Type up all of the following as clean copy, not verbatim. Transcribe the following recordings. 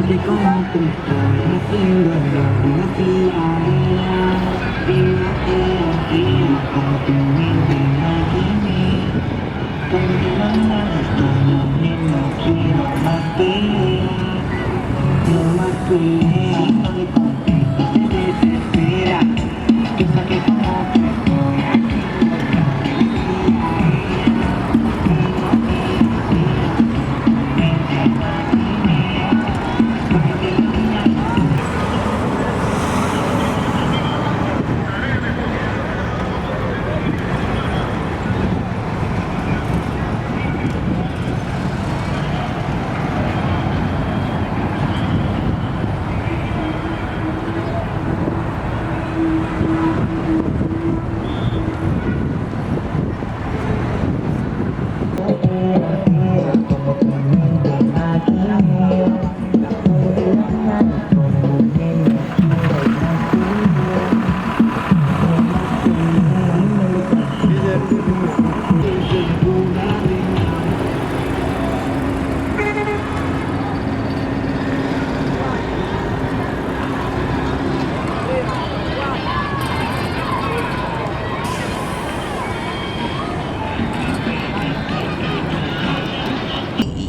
sé cómo te estoy haciendo una fila. Como tu mente imaginé. Cuando te mandas como no quiero más pelear. No más pelear. No le contestas, te desespera. Piensa que como te estoy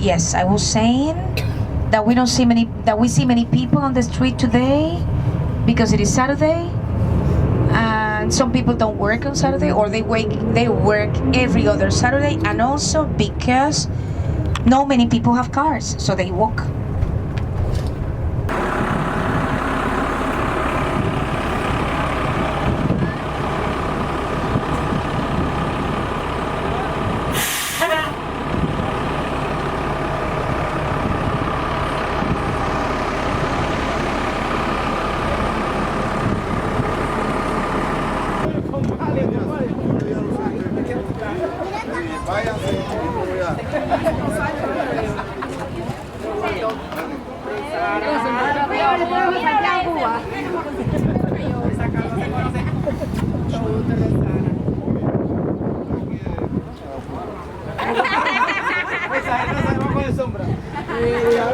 Yes, I was saying that we see many people on the street today because it is Saturday, and some people don't work on Saturday, or they work every other Saturday, and also because not many people have cars, so they walk.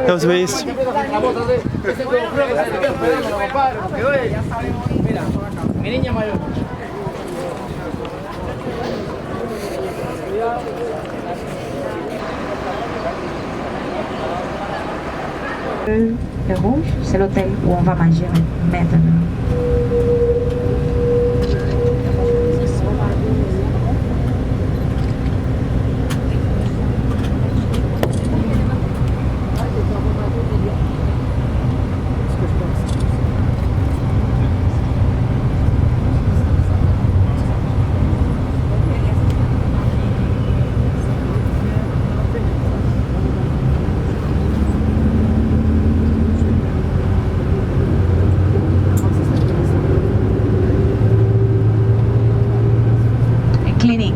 ¿Los veis? Mira, mi niña mayor. Le Rouge, c'est l'hôtel où on va manger maintenant. Clinic.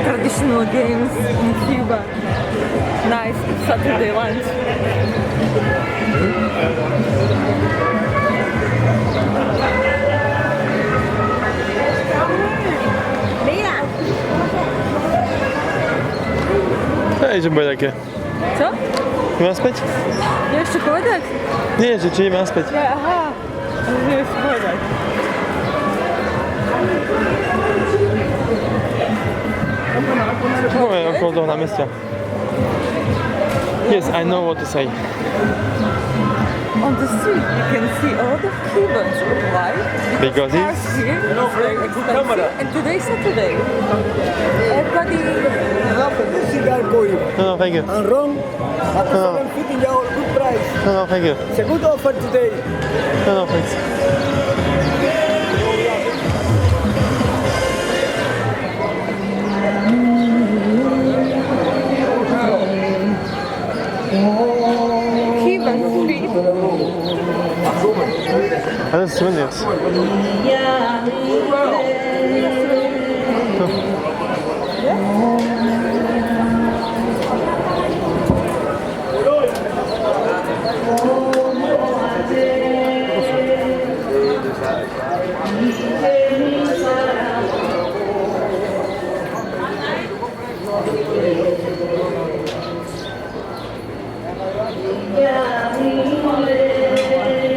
Traditional games in Cuba. Nice Saturday lunch. Idziemy takie. Co? Nie ma spać? Jeszcze podać? Nie, że nie ma spać. Aha, nie jeszcze podać. Mówię, około do namysłu. Yes, I know what to say. On the street, you can see a lot of Cubans. Why? Because cars it's... here is very expensive, and today's Saturday. Everybody. Cigar for you. No, thank you. And rum, at No. 750 euro, good price. No, thank you. It's a good offer today. No, thanks. Cuban street. Ale souvenirs.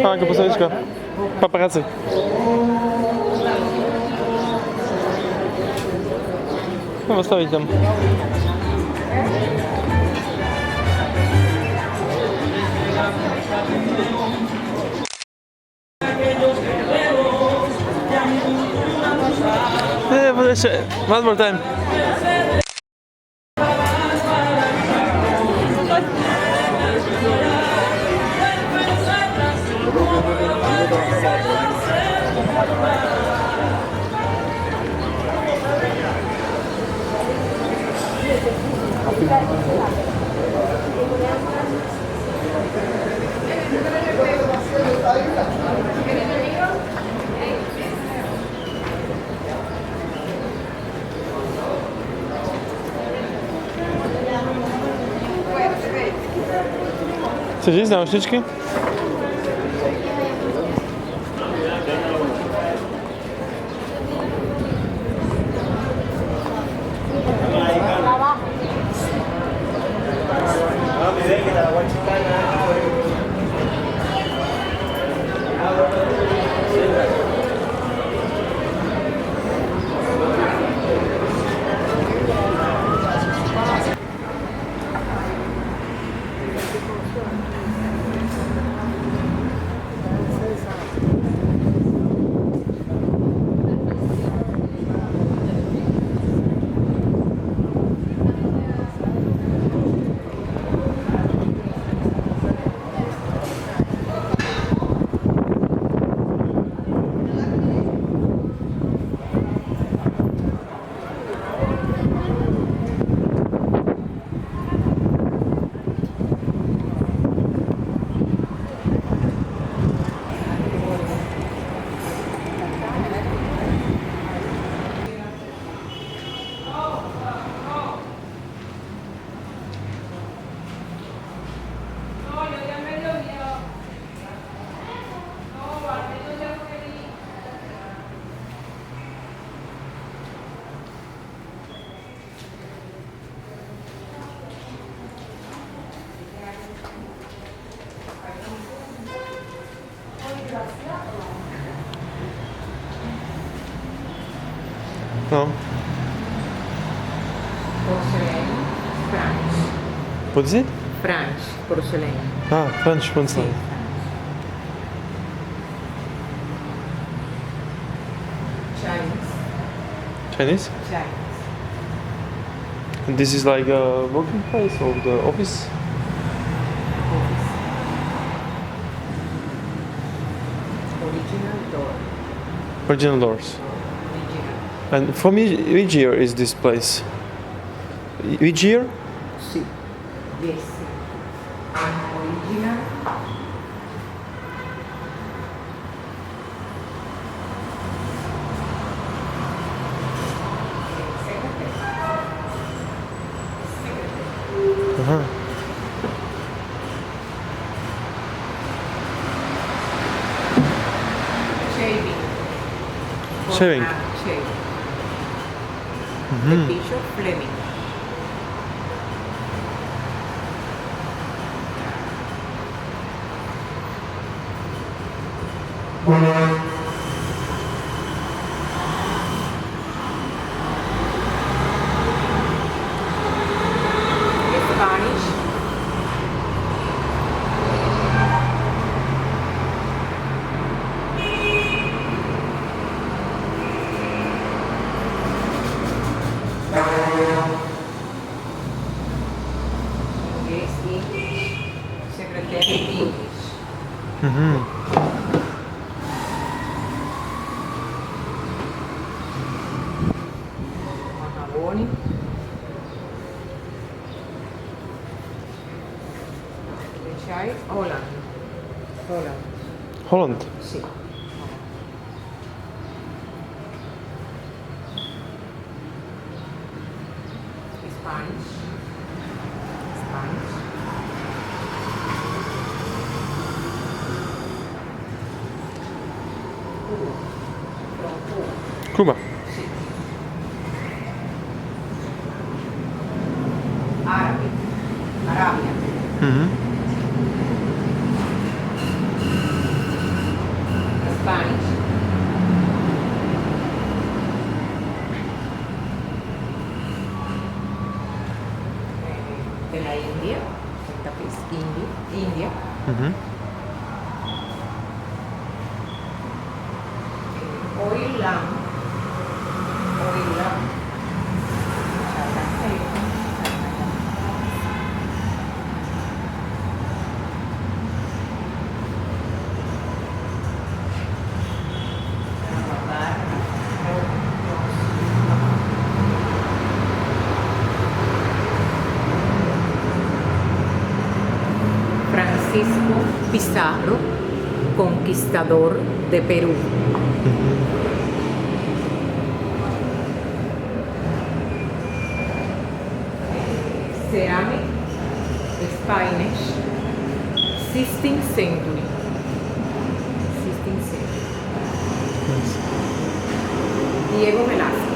A, posadička. Paparazzi. No, postawić tam. Nie, bo jeszcze... One more time. Chcesz iść na nośniczki? No. Porcelain, France. What is it? France, porcelain. Ah, French porcelain. Chinese. Chinese? Chinese. And this is like a working place of the office? Office. Original door. Original doors. Original. And for me, which year is this place? Which year? Sí. Yes. Original. Uh-huh. Shaving. Shaving. Shaving. Mhm. The Bishop Fleming. Spanish. Very English. Mahagoni. Chai, Holland. Holland. Holland. Sí. Spanish. Spanish. Cuba. From Cuba. Cuba. Sí. Árabe. Arabia. Spanish. De la India. Esta es India. Oilam. Francisco Pizarro, conquistador de Perú. Ceramic, Spanish, 16th century. 16th century. Diego Velasquez.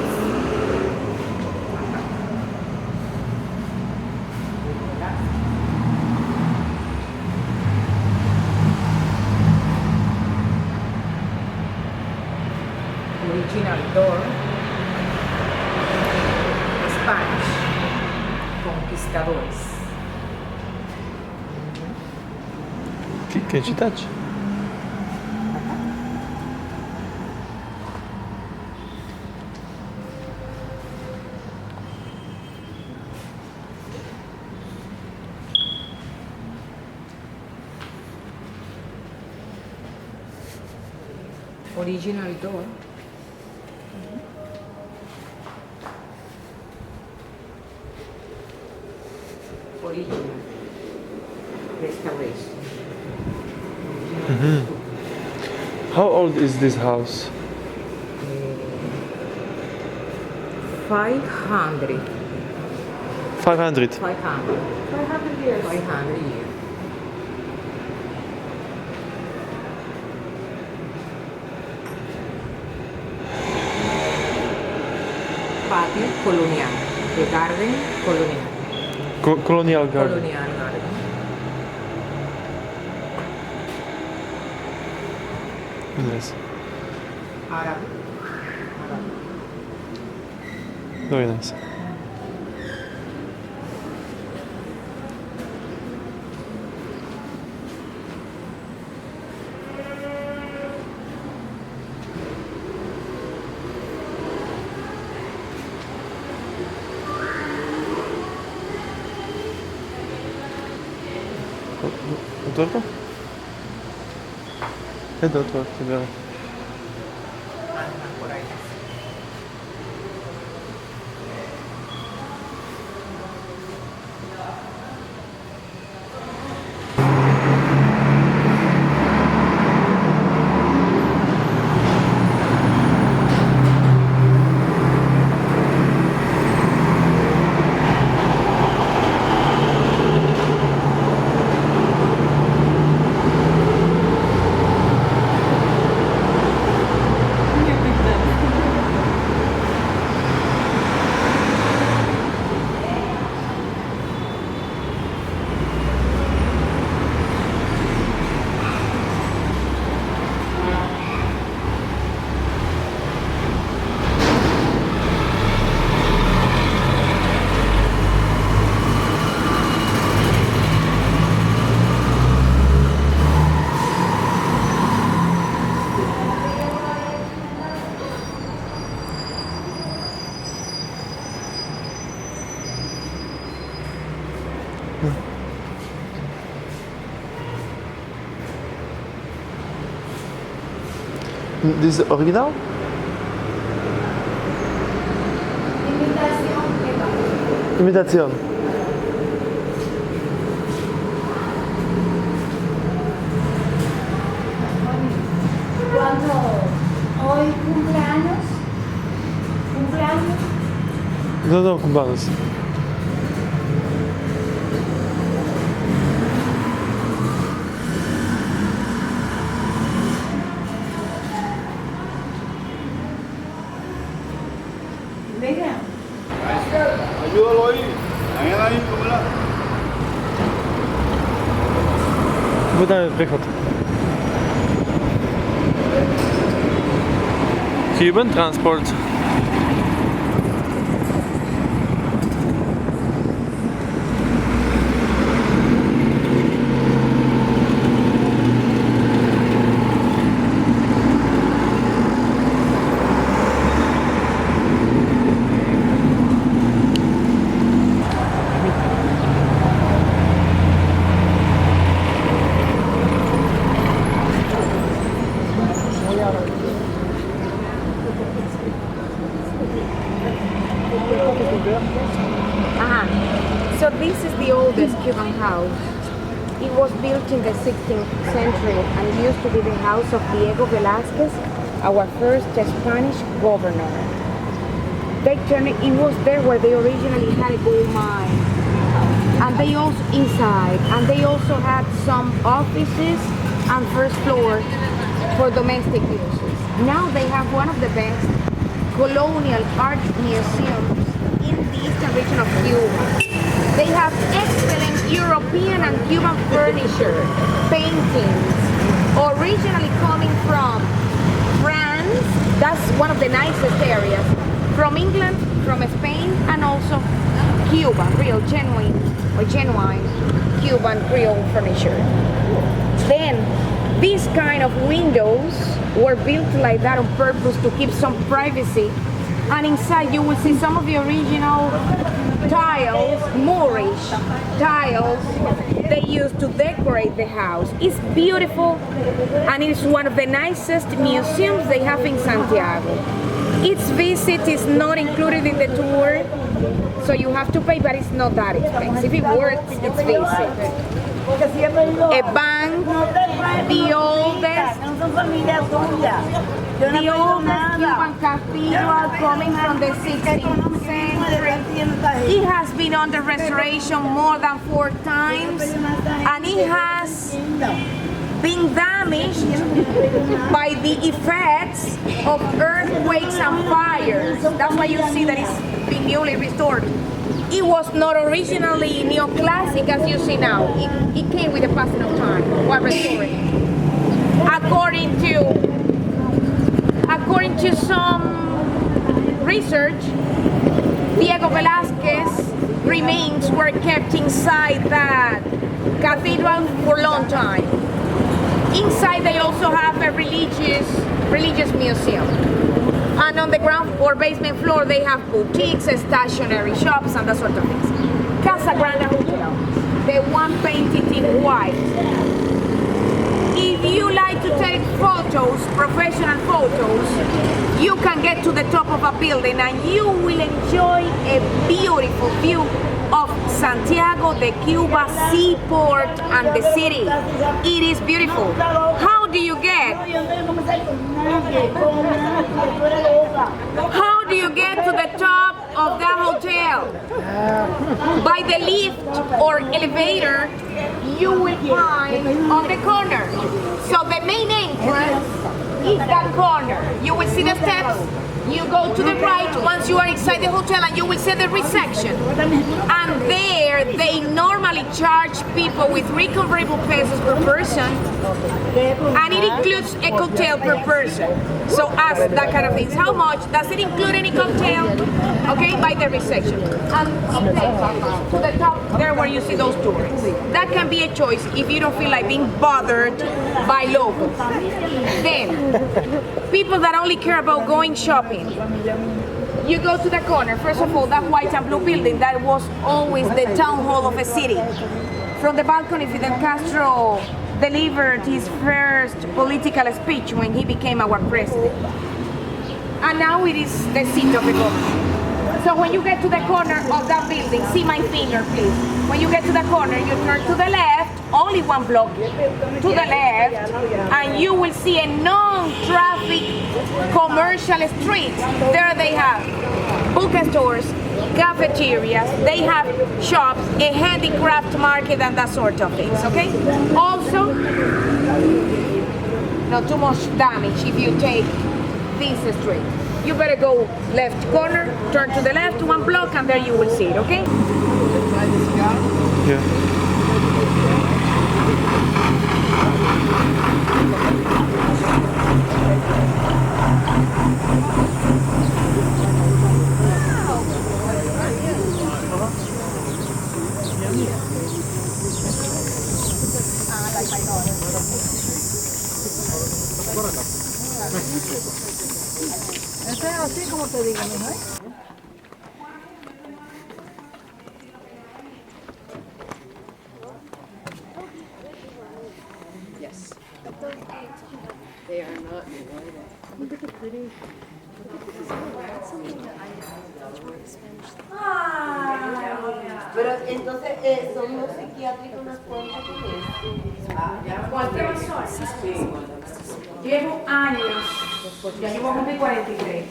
Original door. Spanish. Conquistadores. Que cidade? Original door. Original. Restoration. How old is this house? 500. 500. 500. 500 years. 500 years. Patio colonial. The garden colonial. Colonial garden. Colonial garden. Yes. Árabe. Very nice. Otro? Это otro, тебя. Por ahí. This is original? Imitación. Cuando hoy cumpleaños, No, cubanos. venga. Ayúdalo ahí. Mañana ahí, ¿cómo Wydaje wychód. Cuban transport. So this is the oldest Cuban house. It was built in the 16th century and used to be the house of Diego Velasquez, our first Spanish governor. They turned it was there where they originally had a gold mine. And they also inside, and they also had some offices and first floor for domestic uses. Now they have one of the best colonial art museums in the eastern region of Cuba. They have excellent European and Cuban furniture, paintings, originally coming from France. That's one of the nicest areas. From England, from Spain, and also Cuba, real genuine Cuban Creole furniture. Then these kind of windows were built like that on purpose to keep some privacy. And inside you will see some of the original tiles, Moorish tiles they used to decorate the house. It's beautiful and it's one of the nicest museums they have in Santiago. Its visit is not included in the tour, so you have to pay, but it's not that expensive. It works its visit. A bank, the oldest Cuban cathedral coming from the 16th century. It has been under restoration more than 4 times, and it has been damaged by the effects of earthquakes and fires. That's why you see that it's been newly restored. It was not originally neoclassic as you see now. It came with the passing of time while restoring. According to some research, Diego Velasquez remains were kept inside that cathedral for a long time. Inside they also have a religious museum. And on the ground or basement floor they have boutiques, stationery shops and that sort of things. Casa Grande Hotel, the one painted in white. If you like to take photos, professional photos, you can get to the top of a building and you will enjoy a beautiful view of Santiago de Cuba seaport and the city. It is beautiful. How do you get? How do you get to the top of that hotel? By the lift or elevator you will find on the corner. So the main entrance is that corner. You will see the steps. You go to the right once you are inside the hotel and you will see the reception. And there they normally charge people with 3 convertible pesos per person. And it includes a cocktail per person. So ask that kind of things. How much? Does it include any cocktail? Okay, by the reception. And to the top there where you see those tourists. That can be a choice if you don't feel like being bothered by locals. Then, people that only care about going shopping. You go to the corner. First of all, that white and blue building, that was always the town hall of a city. From the balcony, Fidel Castro delivered his first political speech when he became our president. And now it is the seat of the government. So when you get to the corner of that building, see my finger please. When you get to the corner, you turn to the left, only one block to the left, and you will see a non-traffic commercial street. There they have bookstores, cafeterias, they have shops, a handicraft market and that sort of things, okay? Also, not too much damage if you take this street. You better go left corner, turn to the left one block and there you will see it, okay? Yeah. Este es así como te digo, ¿no? Yes. They are not. Look at the pretty. Pero entonces son los psiquiátricos las cuentas ¿Cuál son? Llevo años, ya llevo más de 43.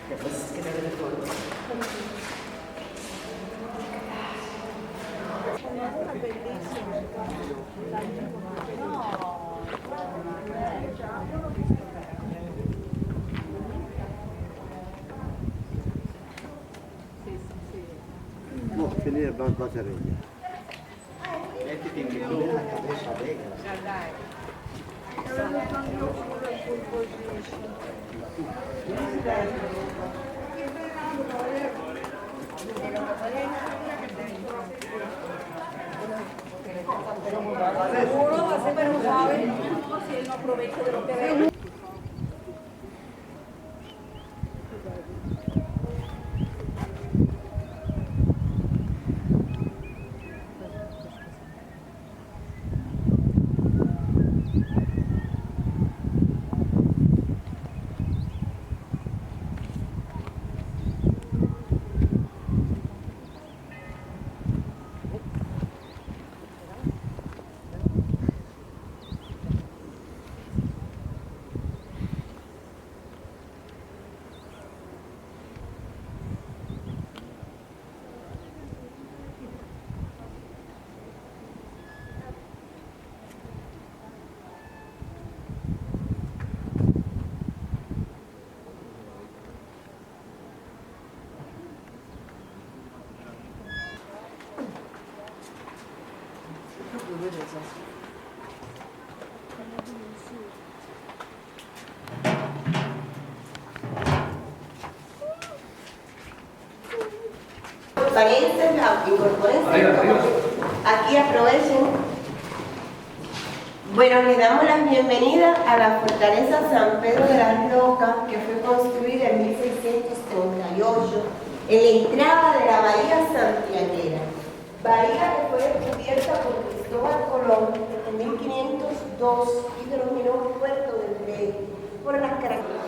Después es que te ven todo. No, finire la cervia. Mettiti in mezzo la cabeza negra. Seguro va a ser, pero no sabe si él no aprovecha de lo que ve. Parientes, incorpórense. Aquí aprovechen. Bueno, le damos la bienvenida a la fortaleza San Pedro de las Rocas, que fue construida en 1638 en la entrada de la bahía santiaguera. Bahía que fue descubierta por Cristóbal Colón en 1502 y denominó Puerto del Rey por las características.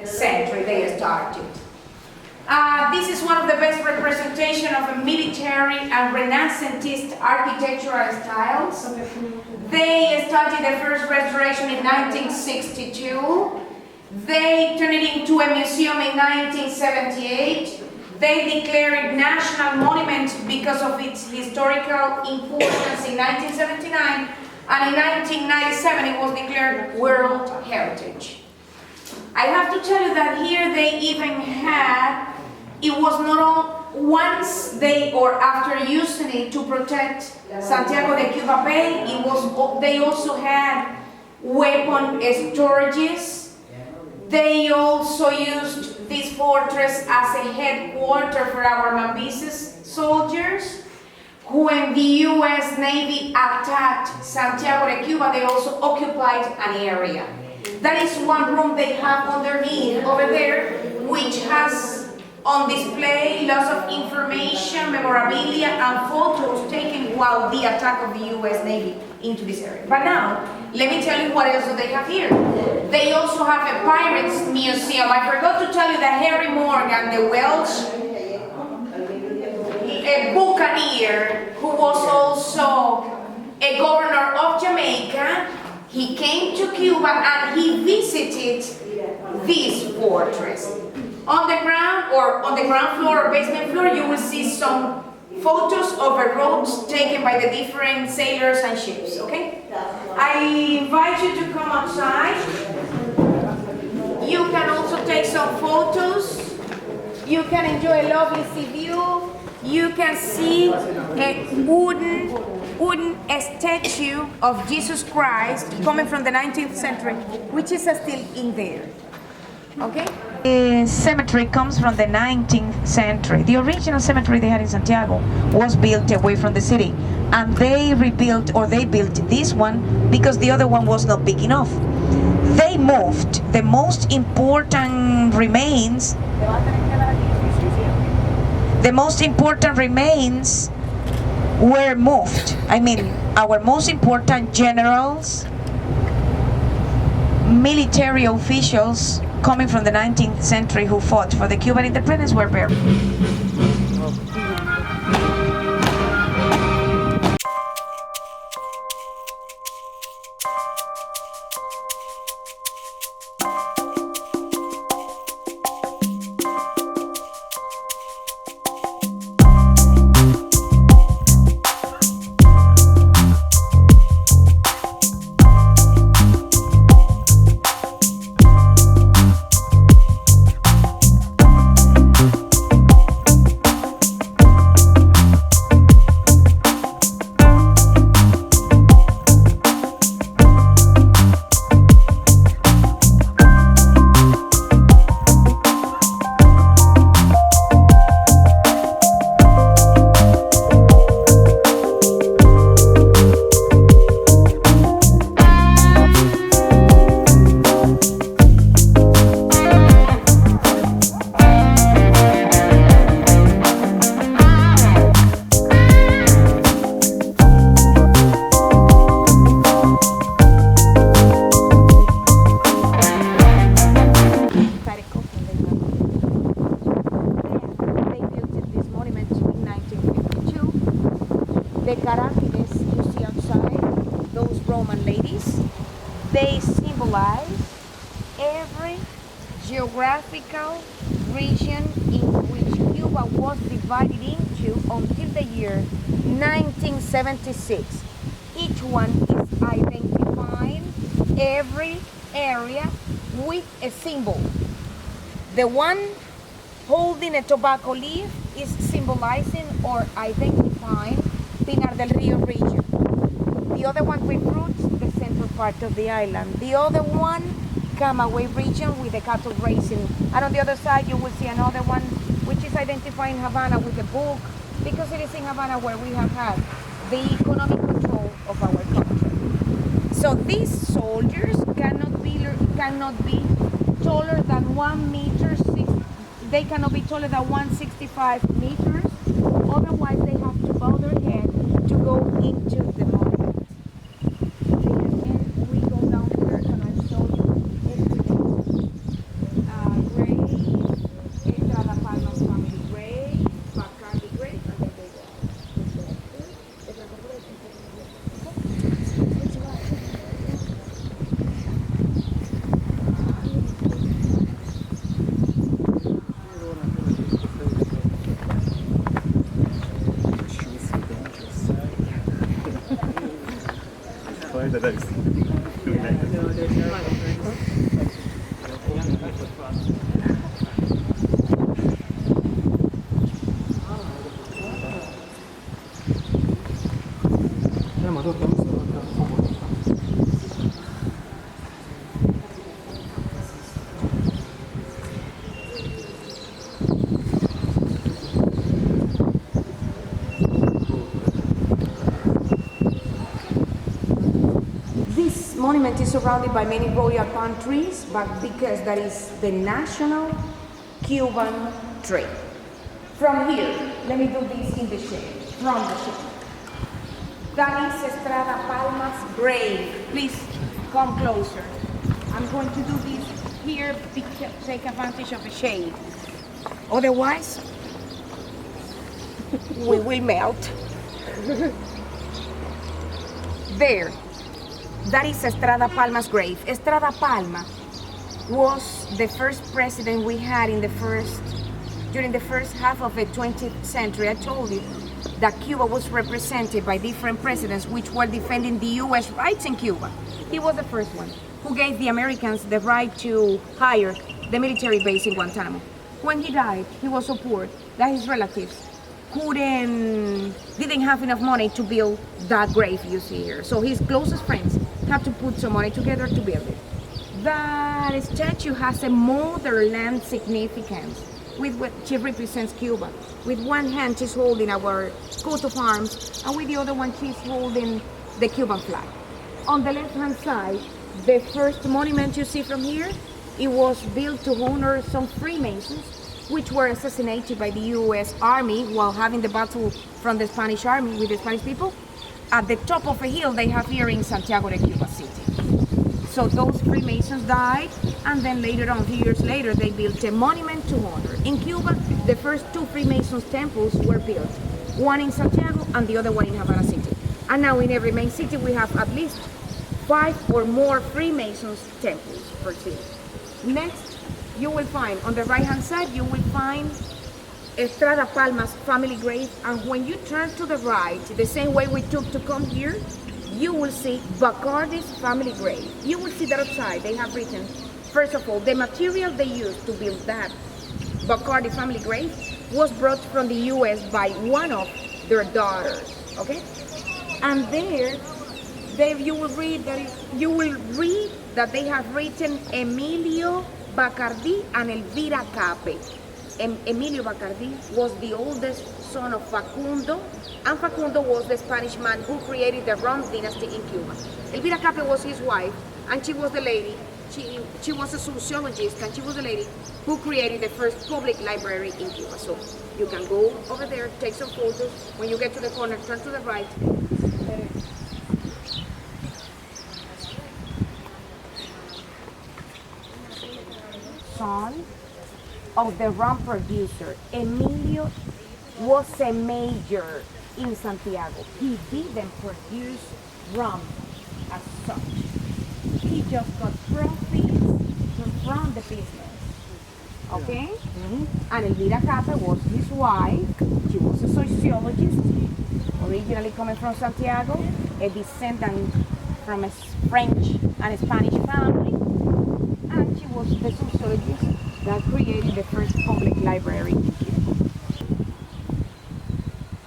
Century they started. This is one of the best representation of a military and Renaissance architectural styles. They started the first restoration in 1962. They turned it into a museum in 1978. They declared it national monument because of its historical importance in 1979, and in 1997 it was declared World Heritage. I have to tell you that here they even had, it was not all, once they or after using it to protect Santiago de Cuba Bay, it was, they also had weapon storages. They also used this fortress as a headquarters for our Mambises soldiers. When the US Navy attacked Santiago de Cuba, they also occupied an area. That is one room they have underneath over there, which has on display lots of information, memorabilia, and photos taken while the attack of the US Navy into this area. But now, let me tell you what else do they have here. They also have a pirates museum. I forgot to tell you that Harry Morgan, the Welsh a buccaneer, who was also a governor of Jamaica, he came to Cuba and he visited this fortress. On the ground or on the ground floor or basement floor, you will see some photos of the roads taken by the different sailors and ships, okay? I invite you to come outside. You can also take some photos. You can enjoy a lovely sea view. You can see a wooden statue of Jesus Christ coming from the 19th century, which is still in there. Okay? The cemetery comes from the 19th century. The original cemetery they had in Santiago was built away from the city, and they rebuilt, or they built this one because the other one was not big enough. They moved the most important remains. The most important remains were moved. I mean, our most important generals, military officials coming from the 19th century who fought for the Cuban independence were buried. The caracteres you see outside, those Roman ladies, they symbolize every geographical region in which Cuba was divided into until the year 1976. Each one is identifying every area with a symbol. The one holding a tobacco leaf is symbolizing or identifying Pinar del Rio region. The other one with fruits, the central part of the island. The other one, Camagüey region with the cattle raising. And on the other side you will see another one which is identifying Havana with a book, because it is in Havana where we have had the economic control of our country. So these soldiers cannot be taller than 1 meter, they cannot be taller than 165 meters, otherwise they have to bow their head to go into the monument. And we go down here and I show you everything. Grave, Estrada Palmas family grave, Bacardi grave, and then they go. monument is surrounded by many royal palm trees, but because that is the national Cuban tree. From here, let me do this in the shade, from the shade. That is Estrada Palma's grave. Please come closer. I'm going to do this here because take advantage of the shade. Otherwise, we will melt. There. That is Estrada Palma's grave. Estrada Palma was the first president we had during the first half of the 20th century. I told you that Cuba was represented by different presidents which were defending the U.S. rights in Cuba. He was the first one who gave the Americans the right to hire the military base in Guantanamo. When he died, he was so poor that his relatives didn't have enough money to build that grave you see here. So his closest friends have to put some money together to build it. That statue has a motherland significance with what she represents Cuba. With one hand she's holding our coat of arms, and with the other one she's holding the Cuban flag. On the left hand side, the first monument you see from here, it was built to honor some Freemasons which were assassinated by the U.S. Army while having the battle from the Spanish Army with the Spanish people. At the top of a hill they have here in Santiago de Cuba City. So those Freemasons died, and then later on, a few years later, they built a monument to honor. In Cuba, the first two Freemasons temples were built, one in Santiago and the other one in Havana City. And now in every main city we have at least 5 or more Freemasons temples per city. Next, you will find, on the right hand side, you will find Estrada Palma's family grave, and when you turn to the right, the same way we took to come here, you will see Bacardi's family grave. You will see that outside they have written, first of all, the material they used to build that Bacardi family grave was brought from the US by one of their daughters, okay? And there you will read that they have written Emilio Bacardi and Elvira Cape. Emilio Bacardi was the oldest son of Facundo, and Facundo was the Spanish man who created the Rum dynasty in Cuba. Elvira Cape was his wife, and she was the lady, she was a sociologist, and she was the lady who created the first public library in Cuba. So you can go over there, take some photos. When you get to the corner, turn to the right. Son of the rum producer. Emilio was a major in Santiago. He didn't produce rum as such. He just got profits from the business. Okay? And Elvira Cape was his wife. She was a sociologist, originally coming from Santiago, a descendant from a French and a Spanish family. And she was the sociologist that created the first public library in Cuba.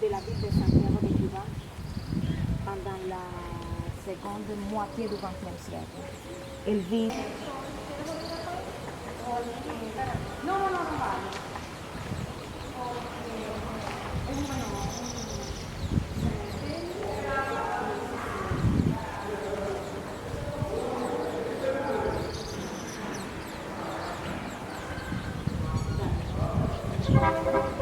De la ville de Santiago de Cuba pendant la seconde moitié du XXe siècle. Elle vit... No, vale. Thank you.